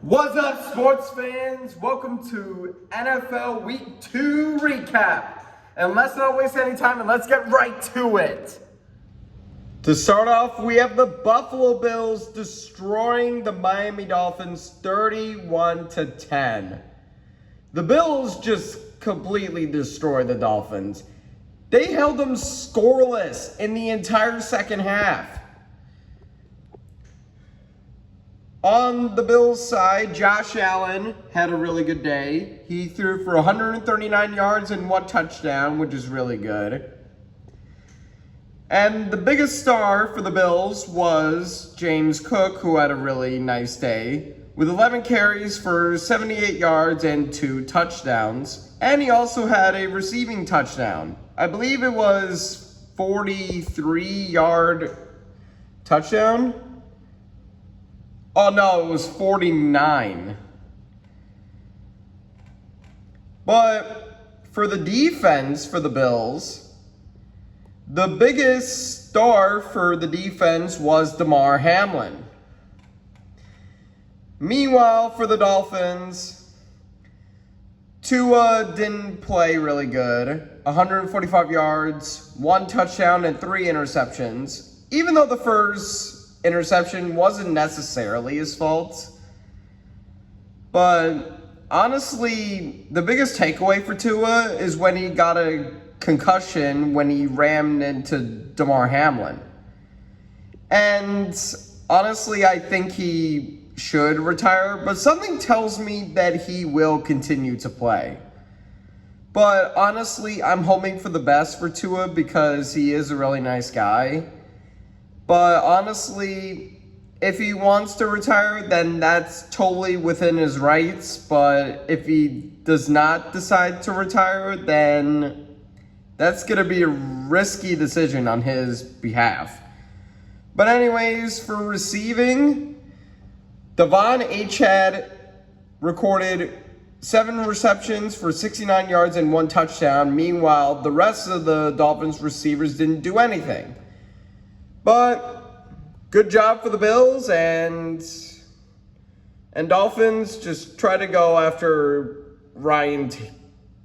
What's up, sports fans? Welcome to NFL Week 2 recap. And let's not waste any time and let's get right to it. To start off, we have the Buffalo Bills destroying the Miami Dolphins 31-10. The Bills just completely destroyed the Dolphins. They held them scoreless in the entire second half. On the Bills side, Josh Allen had a really good day. He threw for 139 yards and 1 touchdown, which is really good. And the biggest star for the Bills was James Cook, who had a really nice day, with 11 carries for 78 yards and 2 touchdowns. And he also had a receiving touchdown. I believe it was 43-yard touchdown. Oh no, it was 49. But for the defense for the Bills, the biggest star for the defense was Damar Hamlin. Meanwhile, for the Dolphins, Tua didn't play really good. 145 yards, 1 touchdown, and 3 interceptions. Even though the first interception wasn't necessarily his fault. But honestly, the biggest takeaway for Tua is when he got a concussion when he rammed into Damar Hamlin. And honestly, I think he should retire, but something tells me that he will continue to play. But honestly, I'm hoping for the best for Tua because he is a really nice guy. But honestly, if he wants to retire, then that's totally within his rights. But if he does not decide to retire, then that's going to be a risky decision on his behalf. But anyways, for receiving, Devon Achane recorded 7 receptions for 69 yards and 1 touchdown. Meanwhile, the rest of the Dolphins receivers didn't do anything. But good job for the Bills, and Dolphins just try to go after Ryan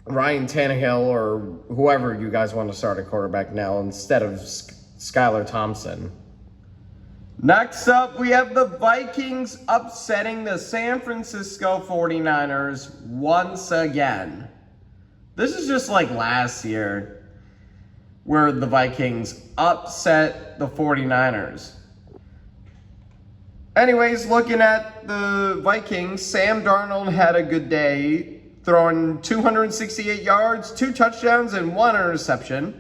Tannehill or whoever you guys want to start at quarterback now instead of Skylar Thompson. Next up, we have the Vikings upsetting the San Francisco 49ers once again. This is just like last year, where the Vikings upset the 49ers. Anyways, looking at the Vikings, Sam Darnold had a good day, throwing 268 yards, 2 touchdowns, and 1 interception.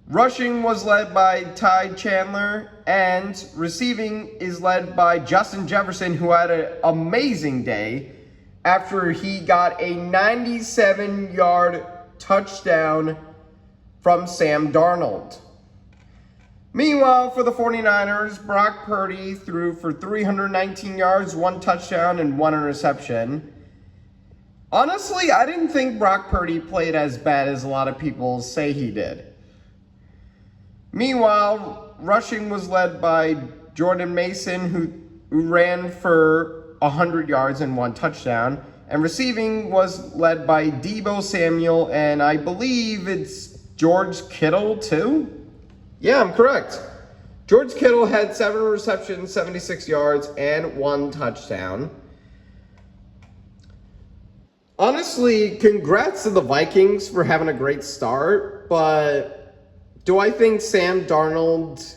Rushing was led by Ty Chandler, and receiving is led by Justin Jefferson, who had an amazing day after he got a 97-yard touchdown from Sam Darnold. Meanwhile, for the 49ers, Brock Purdy threw for 319 yards, 1 touchdown, and 1 interception. Honestly, I didn't think Brock Purdy played as bad as a lot of people say he did. Meanwhile, rushing was led by Jordan Mason, who ran for 100 yards and 1 touchdown. And receiving was led by Deebo Samuel, and I believe it's George Kittle too? Yeah, I'm correct. George Kittle had 7 receptions, 76 yards, and 1 touchdown. Honestly, congrats to the Vikings for having a great start, but do I think Sam Darnold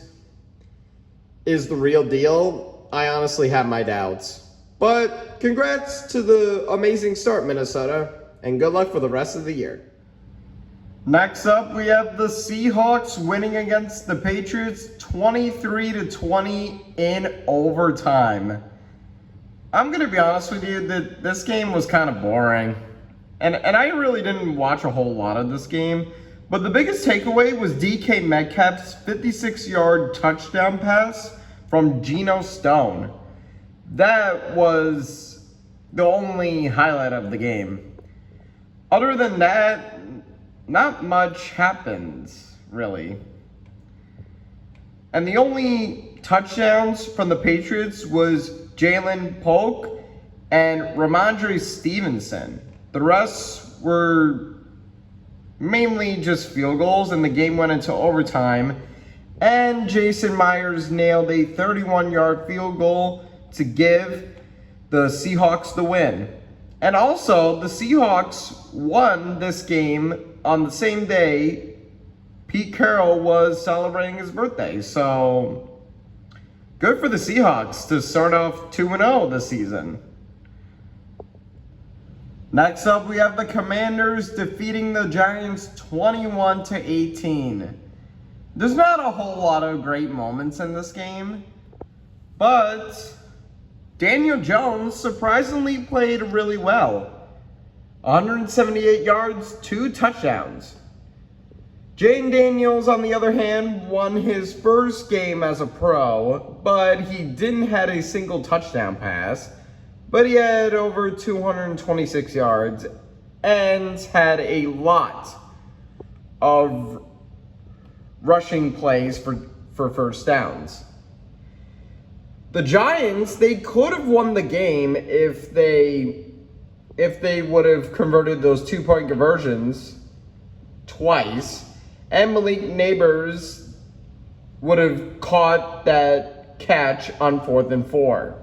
is the real deal? I honestly have my doubts. But congrats to the amazing start, Minnesota, and good luck for the rest of the year. Next up, we have the Seahawks winning against the Patriots 23-20 in overtime. I'm going to be honest with you that this game was kind of boring. And I really didn't watch a whole lot of this game. But the biggest takeaway was DK Metcalf's 56-yard touchdown pass from Geno Stone. That was the only highlight of the game. Other than that, not much happens, really. And the only touchdowns from the Patriots was Jalen Polk, and Ramondre Stevenson. The rest were mainly just field goals, and the game went into overtime. And Jason Myers nailed a 31-yard field goal to give the Seahawks the win. And also, the Seahawks won this game on the same day Pete Carroll was celebrating his birthday. So, good for the Seahawks to start off 2-0 this season. Next up, we have the Commanders defeating the Giants 21-18. There's not a whole lot of great moments in this game, but Daniel Jones surprisingly played really well. 178 yards, 2 touchdowns. Jayden Daniels, on the other hand, won his first game as a pro, but he didn't have a single touchdown pass. But he had over 226 yards and had a lot of rushing plays for first downs. The Giants, they could have won the game if they would have converted those 2-point conversions twice, and Malik Nabers would have caught that catch on 4th and 4.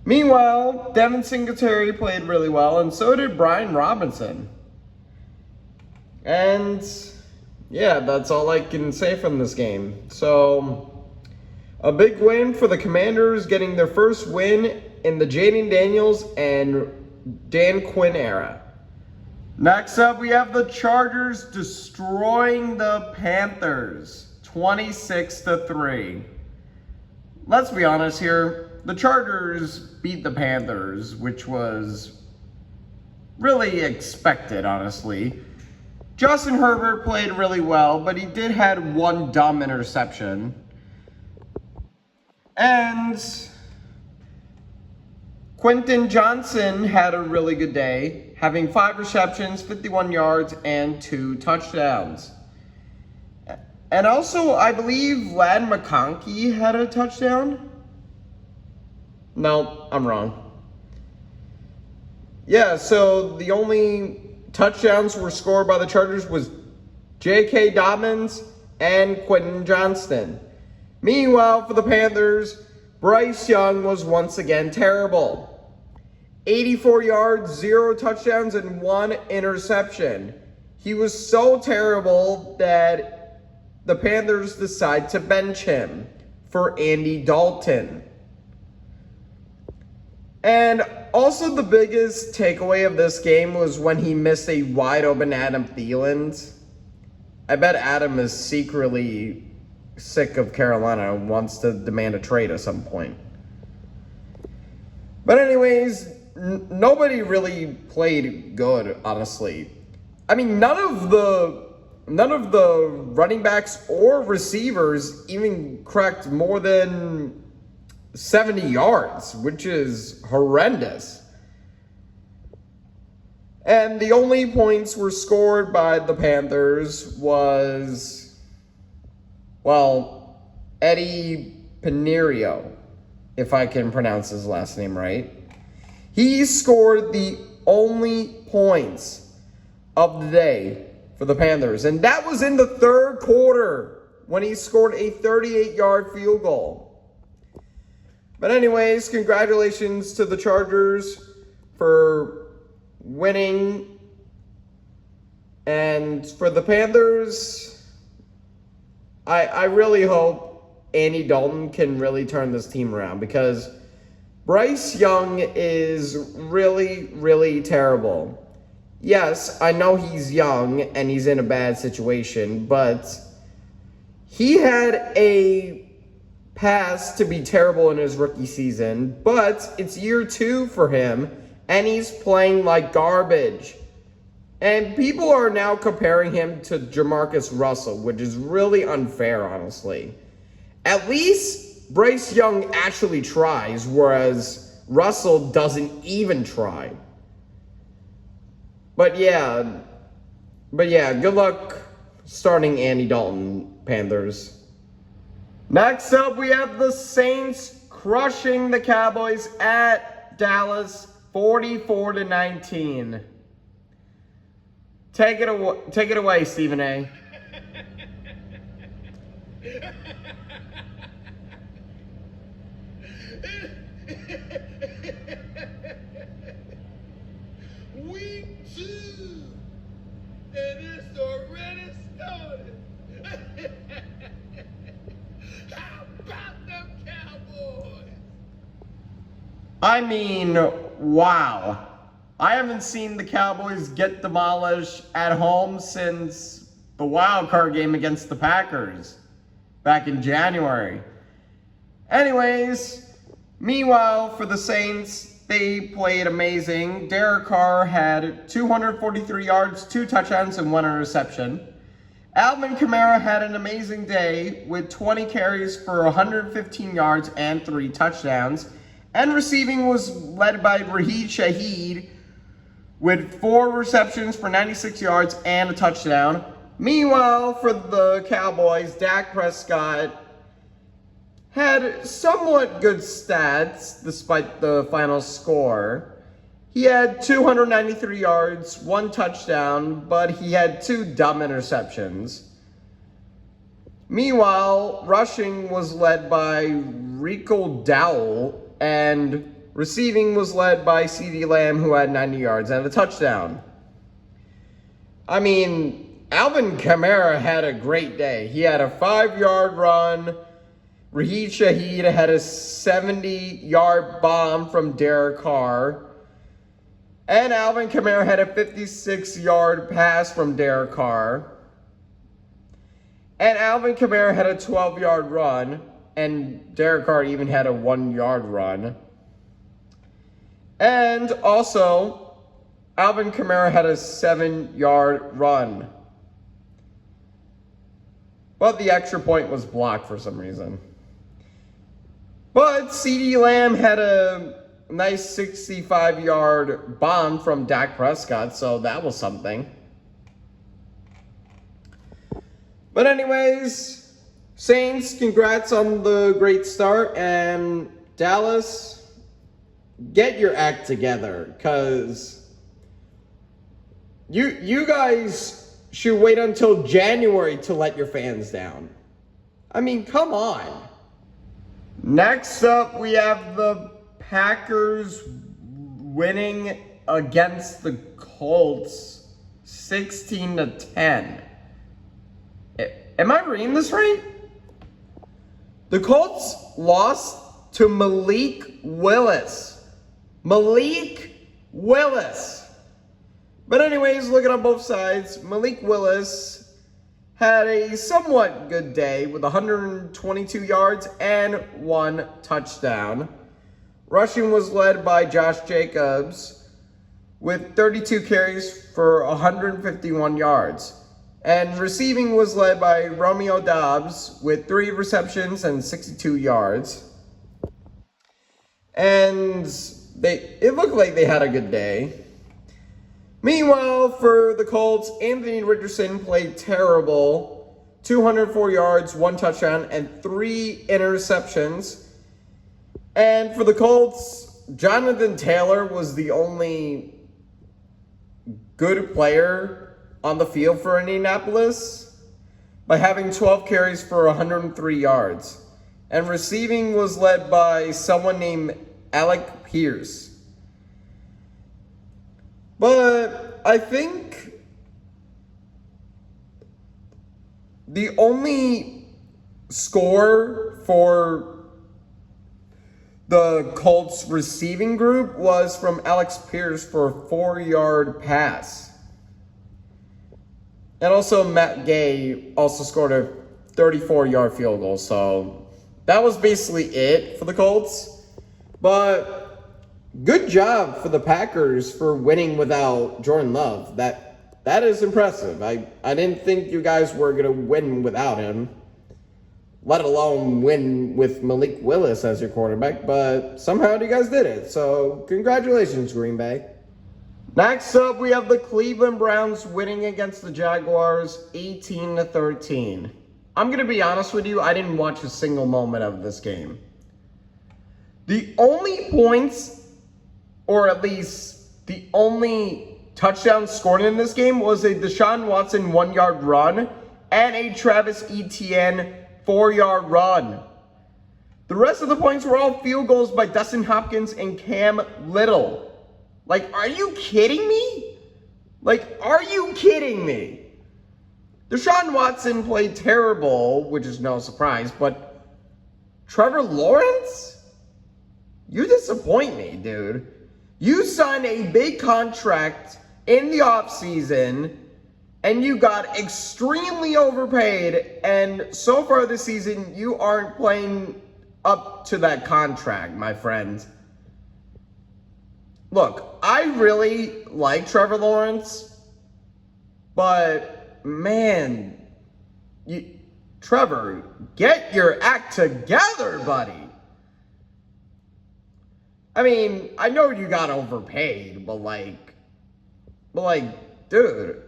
Meanwhile, Devin Singletary played really well, and so did Brian Robinson. And yeah, that's all I can say from this game. So, a big win for the Commanders, getting their first win in the Jayden Daniels and Dan Quinn era. Next up, we have the Chargers destroying the Panthers 26-3. Let's be honest here. The Chargers beat the Panthers, which was really expected, honestly. Justin Herbert played really well, but he did have one dumb interception. And Quentin Johnson had a really good day, having 5 receptions, 51 yards, and 2 touchdowns. And also, I believe Ladd McConkey had a touchdown. No, I'm wrong. Yeah, so the only touchdowns were scored by the Chargers was J.K. Dobbins and Quentin Johnston. Meanwhile, for the Panthers, Bryce Young was once again terrible. 84 yards, 0 touchdowns, and 1 interception. He was so terrible that the Panthers decided to bench him for Andy Dalton. And also the biggest takeaway of this game was when he missed a wide open Adam Thielen. I bet Adam is secretly sick of Carolina and wants to demand a trade at some point. But anyways, nobody really played good, honestly. I mean, none of the running backs or receivers even cracked more than 70 yards, which is horrendous. And the only points were scored by the Panthers was, well, Eddie Pineiro, if I can pronounce his last name right. He scored the only points of the day for the Panthers, and that was in the 3rd quarter when he scored a 38-yard field goal. But anyways, congratulations to the Chargers for winning. And for the Panthers, I really hope Andy Dalton can really turn this team around, because Bryce Young is really, really terrible. Yes, I know he's young and he's in a bad situation, but he had a past to be terrible in his rookie season, but it's year 2 for him, and he's playing like garbage. And people are now comparing him to Jamarcus Russell, which is really unfair, honestly. At least Bryce Young actually tries, whereas Russell doesn't even try. But yeah, good luck starting Andy Dalton, Panthers. Next up, we have the Saints crushing the Cowboys at Dallas 44-19. Take it away, Stephen A. Week 2, and it's already started. How about them Cowboys? I mean, wow. I haven't seen the Cowboys get demolished at home since the wild card game against the Packers back in January. Anyways, meanwhile, for the Saints, they played amazing. Derek Carr had 243 yards, 2 touchdowns, and 1 interception. Alvin Kamara had an amazing day with 20 carries for 115 yards and 3 touchdowns. And receiving was led by Rashid Shaheed with 4 receptions for 96 yards and a touchdown. Meanwhile, for the Cowboys, Dak Prescott had somewhat good stats despite the final score. He had 293 yards, 1 touchdown, but he had 2 dumb interceptions. Meanwhile, rushing was led by Rico Dowell, and receiving was led by CeeDee Lamb, who had 90 yards and a touchdown. I mean, Alvin Kamara had a great day. He had a 5-yard run. Rashid Shaheed had a 70-yard bomb from Derek Carr. And Alvin Kamara had a 56-yard pass from Derek Carr. And Alvin Kamara had a 12-yard run. And Derek Carr even had a 1-yard run. And also, Alvin Kamara had a 7-yard run. But the extra point was blocked for some reason. But CeeDee Lamb had a nice 65-yard bomb from Dak Prescott, so that was something. But anyways, Saints, congrats on the great start, and Dallas, get your act together, because you guys should wait until January to let your fans down. I mean, come on. Next up, we have the Packers winning against the Colts 16-10. Am I reading this right? The Colts lost to Malik Willis. Malik Willis. But anyways, looking on both sides, Malik Willis had a somewhat good day with 122 yards and 1 touchdown. Rushing was led by Josh Jacobs with 32 carries for 151 yards. And receiving was led by Romeo Doubs with 3 receptions and 62 yards. And it looked like they had a good day. Meanwhile, for the Colts, Anthony Richardson played terrible. 204 yards, 1 touchdown, and 3 interceptions. And for the Colts, Jonathan Taylor was the only good player on the field for Indianapolis by having 12 carries for 103 yards. And receiving was led by someone named Alec Pierce. But I think the only score for the Colts receiving group was from Alex Pierce for a 4-yard pass. And also Matt Gay also scored a 34-yard field goal. So that was basically it for the Colts. But good job for the Packers for winning without Jordan Love. That is impressive. I didn't think you guys were going to win without him, let alone win with Malik Willis as your quarterback, but somehow you guys did it. So congratulations, Green Bay. Next up, we have the Cleveland Browns winning against the Jaguars 18-13. I'm going to be honest with you, I didn't watch a single moment of this game. The only points, or at least the only touchdown scored in this game, was a Deshaun Watson 1-yard run and a Travis Etienne 4-yard run. The rest of the points were all field goals by Dustin Hopkins and Cam Little. Like, are you kidding me? Like, are you kidding me? Deshaun Watson played terrible, which is no surprise, but Trevor Lawrence? You disappoint me, dude. You signed a big contract in the offseason, and you got extremely overpaid, and so far this season, you aren't playing up to that contract, my friend. Look, I really like Trevor Lawrence, but man, Trevor, get your act together, buddy. I mean, I know you got overpaid, but dude,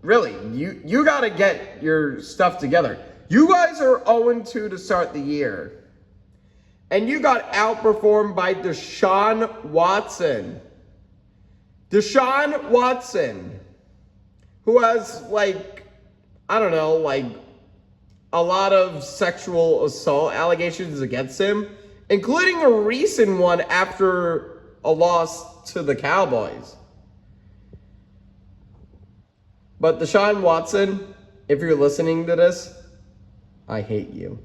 really, you gotta get your stuff together. You guys are 0-2 to start the year. And you got outperformed by Deshaun Watson. Deshaun Watson, who has, I don't know, a lot of sexual assault allegations against him, including a recent one after a loss to the Cowboys. But Deshaun Watson, if you're listening to this, I hate you.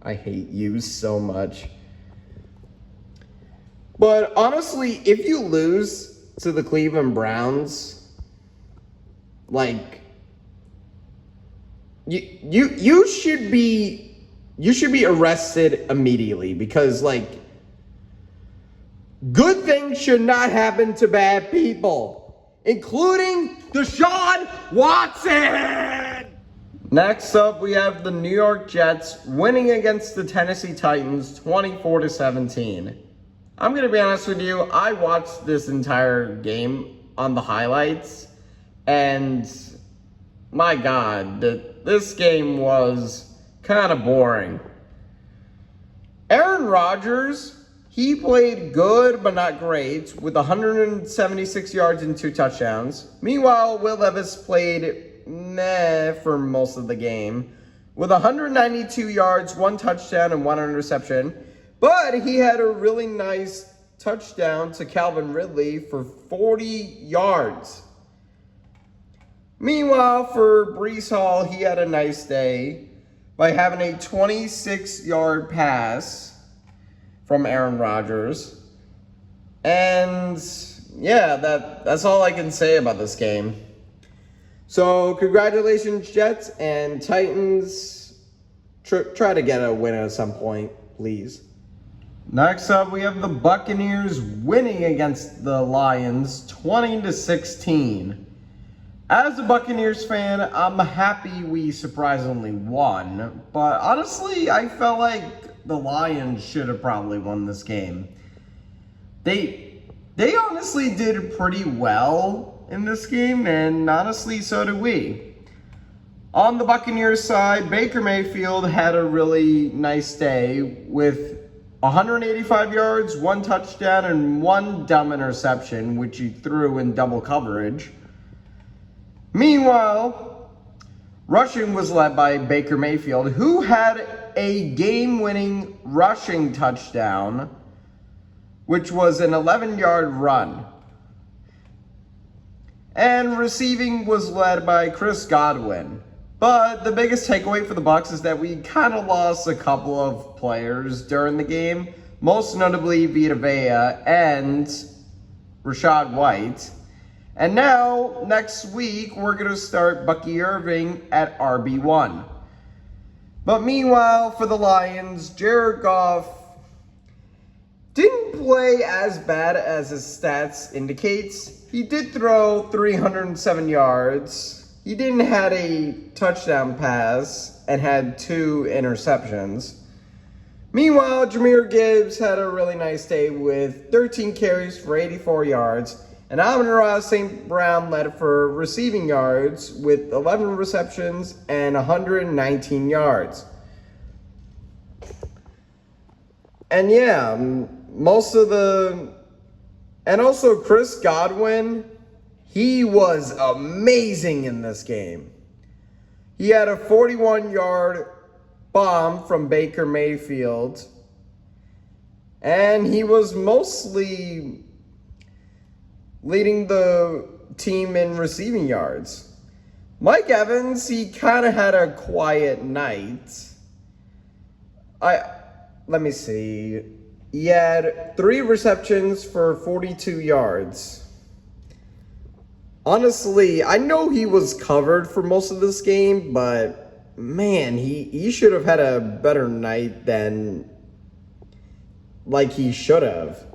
I hate you so much. But honestly, if you lose to the Cleveland Browns, you should be arrested immediately, because good things should not happen to bad people, including Deshaun Watson. Next up, we have the New York Jets winning against the Tennessee Titans 24-17. I'm going to be honest with you, I watched this entire game on the highlights, and my God, this game was kind of boring. Aaron Rodgers, he played good but not great with 176 yards and 2 touchdowns. Meanwhile, Will Levis played meh for most of the game with 192 yards, 1 touchdown, and 1 interception. But he had a really nice touchdown to Calvin Ridley for 40 yards. Meanwhile, for Breece Hall, he had a nice day by having a 26-yard pass from Aaron Rodgers. And yeah, that's all I can say about this game. So, congratulations, Jets and Titans. Try to get a win at some point, please. Next up, we have the Buccaneers winning against the Lions 20-16. As a Buccaneers fan, I'm happy we surprisingly won, but honestly, I felt like the Lions should have probably won this game. They honestly did pretty well in this game, and honestly, so did we. On the Buccaneers side, Baker Mayfield had a really nice day with 185 yards, 1 touchdown, and 1 dumb interception, which he threw in double coverage. Meanwhile, rushing was led by Baker Mayfield, who had a game-winning rushing touchdown, which was an 11-yard run. And receiving was led by Chris Godwin. But the biggest takeaway for the Bucs is that we kind of lost a couple of players during the game, most notably Vita Vea and Rachaad White. And now, next week, we're going to start Bucky Irving at RB1. But meanwhile, for the Lions, Jared Goff didn't play as bad as his stats indicates. He did throw 307 yards. He didn't have a touchdown pass and had 2 interceptions. Meanwhile, Jahmyr Gibbs had a really nice day with 13 carries for 84 yards. And Amon-Ra St. Brown led for receiving yards with 11 receptions and 119 yards. And yeah, most of the. And also, Chris Godwin, he was amazing in this game. He had a 41-yard bomb from Baker Mayfield. And he was mostly leading the team in receiving yards. Mike Evans, he kind of had a quiet night. Let me see. He had 3 receptions for 42 yards. Honestly, I know he was covered for most of this game, but man, he should have had a better night than like he should have.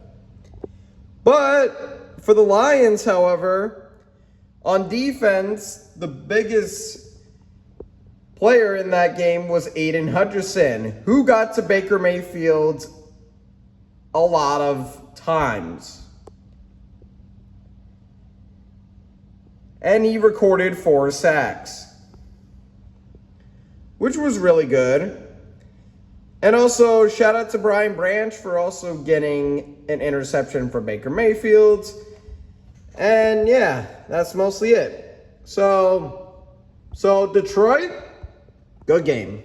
But for the Lions, however, on defense, the biggest player in that game was Aiden Hutchinson, who got to Baker Mayfield a lot of times. And he recorded 4 sacks, which was really good. And also, shout out to Brian Branch for also getting an interception for Baker Mayfield. And yeah, that's mostly it. So Detroit, good game.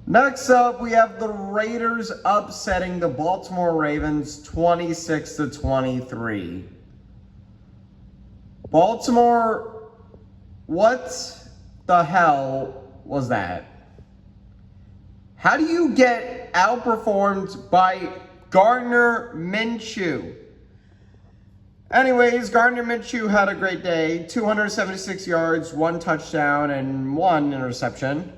Next up, we have the Raiders upsetting the Baltimore Ravens 26-23. Baltimore, what the hell was that? How do you get outperformed by Gardner Minshew? Anyways, Gardner Minshew had a great day. 276 yards, 1 touchdown, and 1 interception.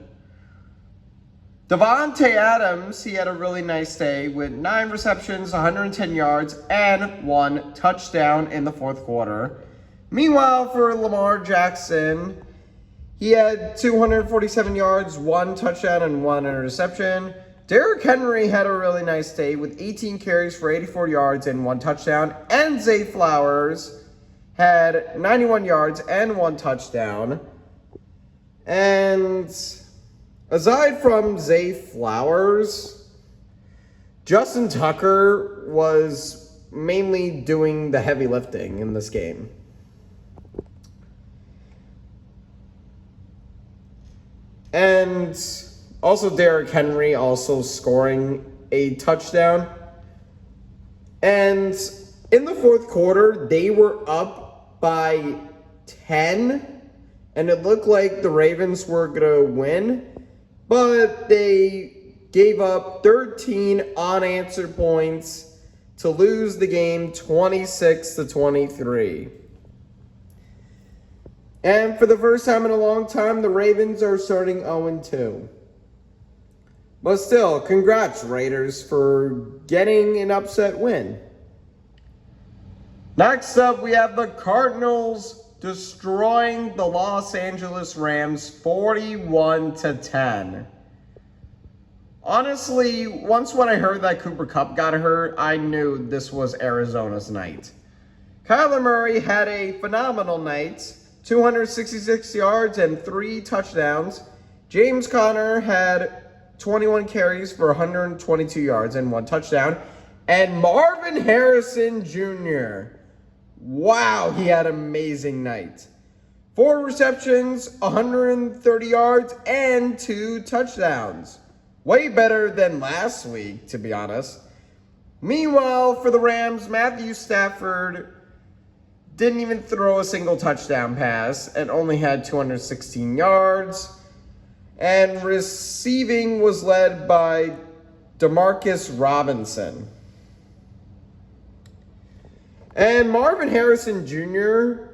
Devontae Adams, he had a really nice day with 9 receptions, 110 yards, and 1 touchdown in the 4th quarter. Meanwhile, for Lamar Jackson, he had 247 yards, 1 touchdown, and 1 interception. Derrick Henry had a really nice day with 18 carries for 84 yards and 1 touchdown. And Zay Flowers had 91 yards and 1 touchdown. And aside from Zay Flowers, Justin Tucker was mainly doing the heavy lifting in this game. And also Derrick Henry also scoring a touchdown. And in the 4th quarter, they were up by 10. And it looked like the Ravens were going to win. But they gave up 13 unanswered points to lose the game 26-23. And for the first time in a long time, the Ravens are starting 0-2. But still, congrats, Raiders, for getting an upset win. Next up, we have the Cardinals destroying the Los Angeles Rams 41-10. Honestly, once when I heard that Cooper Kupp got hurt, I knew this was Arizona's night. Kyler Murray had a phenomenal night. 266 yards and 3 touchdowns. James Conner had 21 carries for 122 yards and 1 touchdown. And Marvin Harrison Jr. Wow, he had an amazing night. 4 receptions, 130 yards, and 2 touchdowns. Way better than last week, to be honest. Meanwhile, for the Rams, Matthew Stafford didn't even throw a single touchdown pass and only had 216 yards. And receiving was led by Demarcus Robinson. And Marvin Harrison Jr.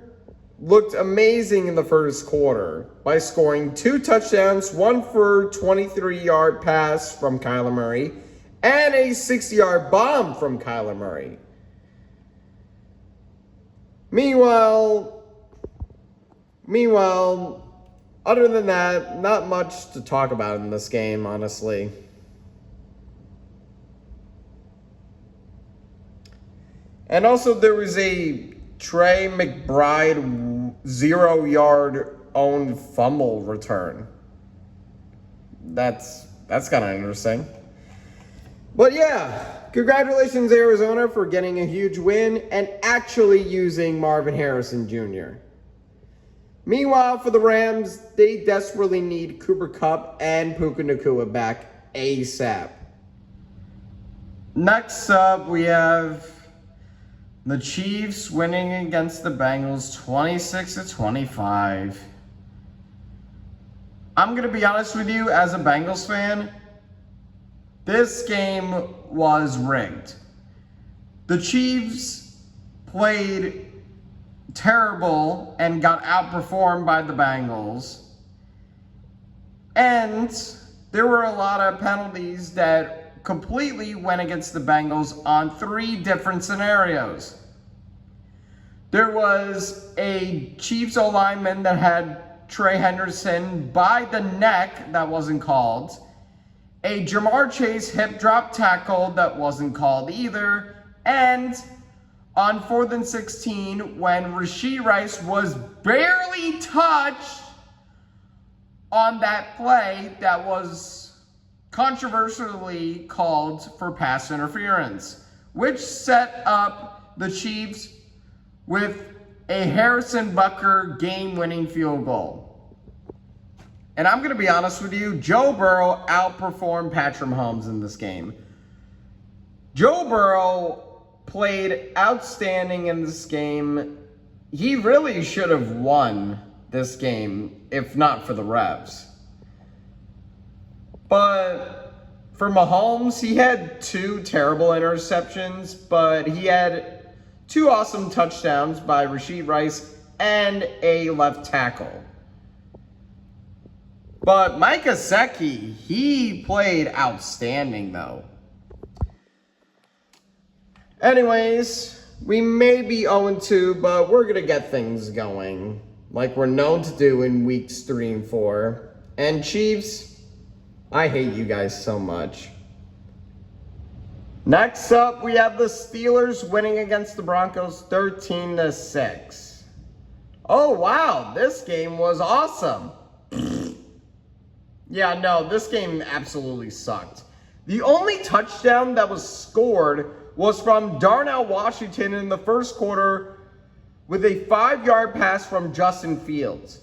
looked amazing in the 1st quarter by scoring 2 touchdowns, 1 for 23-yard pass from Kyler Murray, and a 60-yard bomb from Kyler Murray. Meanwhile, other than that, not much to talk about in this game, honestly. And also there was a Trey McBride 0-yard owned fumble return. That's kind of interesting. But yeah, congratulations Arizona for getting a huge win and actually using Marvin Harrison Jr. Meanwhile, for the Rams, they desperately need Cooper Kupp and Puka Nacua back ASAP. Next up, we have the Chiefs winning against the Bengals 26-25. I'm going to be honest with you, as a Bengals fan, this game was rigged. The Chiefs played terrible and got outperformed by the Bengals. And there were a lot of penalties that completely went against the Bengals on 3 different scenarios. There was a Chiefs O-lineman that had Trey Henderson by the neck that wasn't called. A Jamar Chase hip drop tackle that wasn't called either. And on 4th and 16, when Rashee Rice was barely touched on that play that was controversially called for pass interference, which set up the Chiefs with a Harrison Butker game-winning field goal. And I'm going to be honest with you, Joe Burrow outperformed Patrick Mahomes in this game. Joe Burrow played outstanding in this game. He really should have won this game if not for the refs. But for Mahomes, he had 2 terrible interceptions, but he had 2 awesome touchdowns by Rashee Rice and a left tackle. But Mike Gesicki, he played outstanding though. Anyways, we may be 0-2, but we're going to get things going like we're known to do in weeks 3 and 4. And Chiefs, I hate you guys so much. Next up, we have the Steelers winning against the Broncos 13-6. Oh, wow, this game was awesome. Yeah, no, this game absolutely sucked. The only touchdown that was scored was from Darnell Washington in the first quarter with a 5-yard pass from Justin Fields.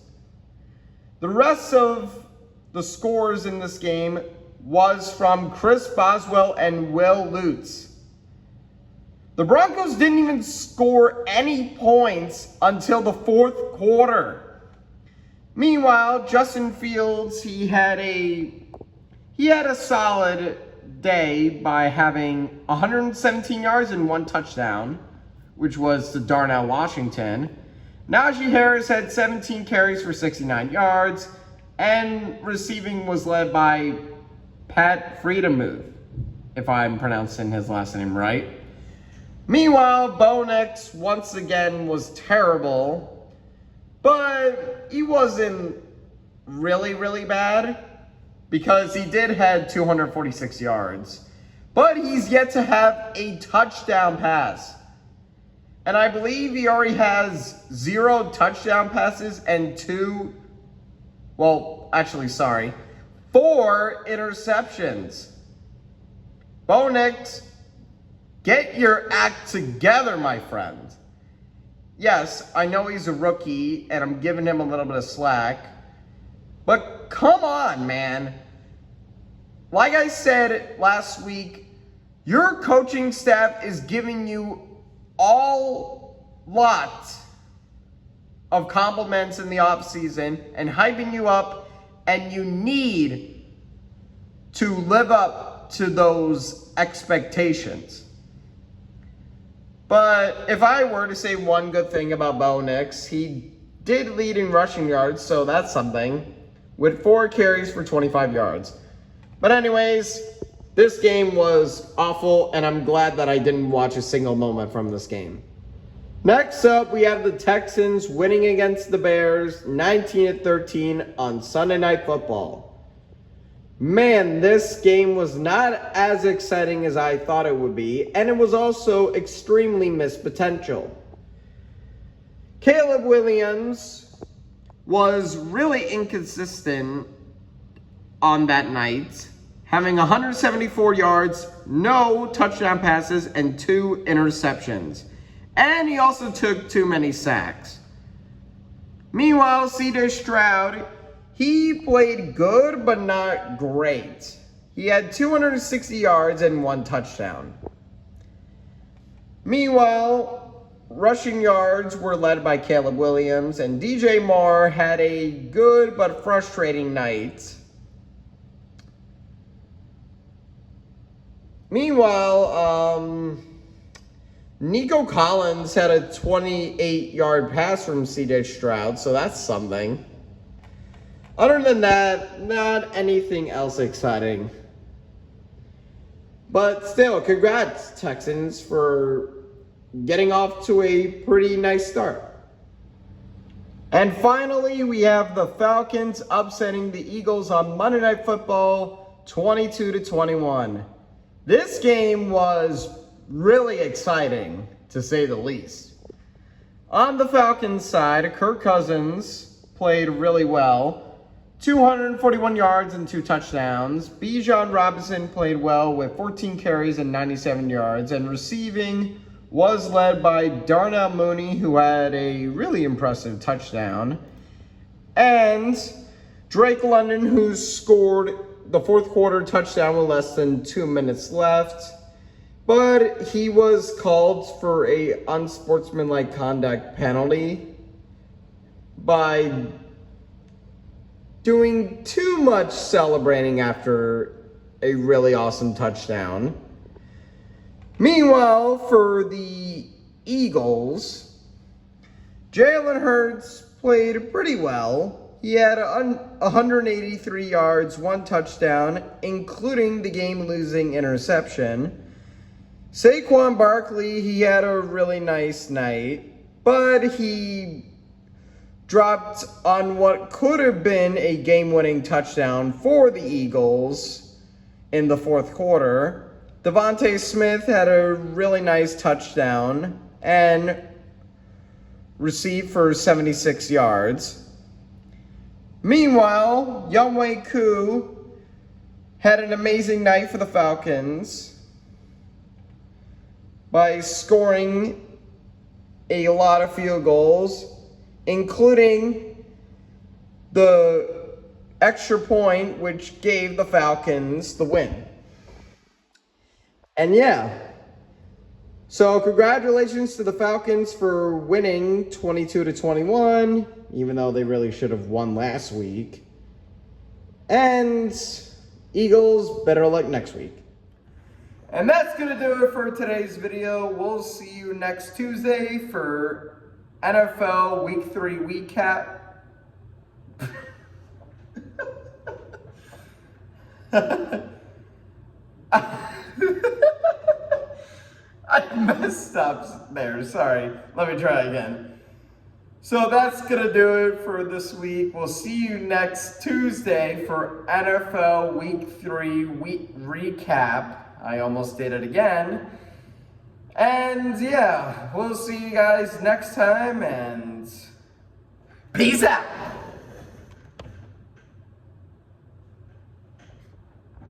The rest of the scores in this game was from Chris Boswell and Will Lutz. The Broncos didn't even score any points until the 4th quarter. Meanwhile, Justin Fields, he had a solid day by having 117 yards and 1 touchdown, which was to Darnell Washington. Najee Harris had 17 carries for 69 yards, and receiving was led by Pat Freedemuth, if I'm pronouncing his last name right. Meanwhile, Bo Nix once again was terrible, but he wasn't really bad because he did have 246 yards. But he's yet to have a touchdown pass. And I believe he already has 0 touchdown passes and 4 interceptions. Bo Nix, get your act together, my friend. Yes, I know he's a rookie, and I'm giving him a little bit of slack. But come on, man. Like I said last week, your coaching staff is giving you all lot of compliments in the offseason and hyping you up, and you need to live up to those expectations. But if I were to say one good thing about Bo Nix, he did lead in rushing yards, so that's something, with 4 carries for 25 yards. But anyways, this game was awful, and I'm glad that I didn't watch a single moment from this game. Next up, we have the Texans winning against the Bears 19-13 on Sunday Night Football. Man, this game was not as exciting as I thought it would be, and it was also extremely missed potential. Caleb Williams was really inconsistent on that night, having 174 yards, no touchdown passes, and 2 interceptions. And he also took too many sacks. Meanwhile, C.J. Stroud, he played good but not great. He had 260 yards and 1 touchdown. Meanwhile, rushing yards were led by Caleb Williams, and DJ Moore had a good but frustrating night. Meanwhile, Nico Collins had a 28-yard pass from C.J. Stroud, so that's something. Other than that, not anything else exciting. But still, congrats, Texans, for getting off to a pretty nice start. And finally, we have the Falcons upsetting the Eagles on Monday Night Football 22-21. This game was really exciting, to say the least. On the Falcons side, Kirk Cousins played really well. 241 yards and 2 touchdowns. Bijan Robinson played well with 14 carries and 97 yards. And receiving was led by Darnell Mooney, who had a really impressive touchdown. And Drake London, who scored the 4th quarter touchdown with less than 2 minutes left. But he was called for a unsportsmanlike conduct penalty by doing too much celebrating after a really awesome touchdown. Meanwhile, for the Eagles, Jalen Hurts played pretty well. He had 183 yards, 1 touchdown, including the game-losing interception. Saquon Barkley, he had a really nice night, but he dropped on what could have been a game-winning touchdown for the Eagles in the 4th quarter. Devontae Smith had a really nice touchdown and received for 76 yards. Meanwhile, Younghoe Koo had an amazing night for the Falcons by scoring a lot of field goals, including the extra point, which gave the Falcons the win. And yeah, so congratulations to the Falcons for winning 22-21, even though they really should have won last week. And Eagles, better luck next week. And that's going to do it for today's video. We'll see you next Tuesday for NFL Week 3 recap. I messed up there. Sorry. Let me try again. So that's going to do it for this week. We'll see you next Tuesday for NFL Week 3 recap. I almost did it again. And yeah, we'll see you guys next time, and peace out.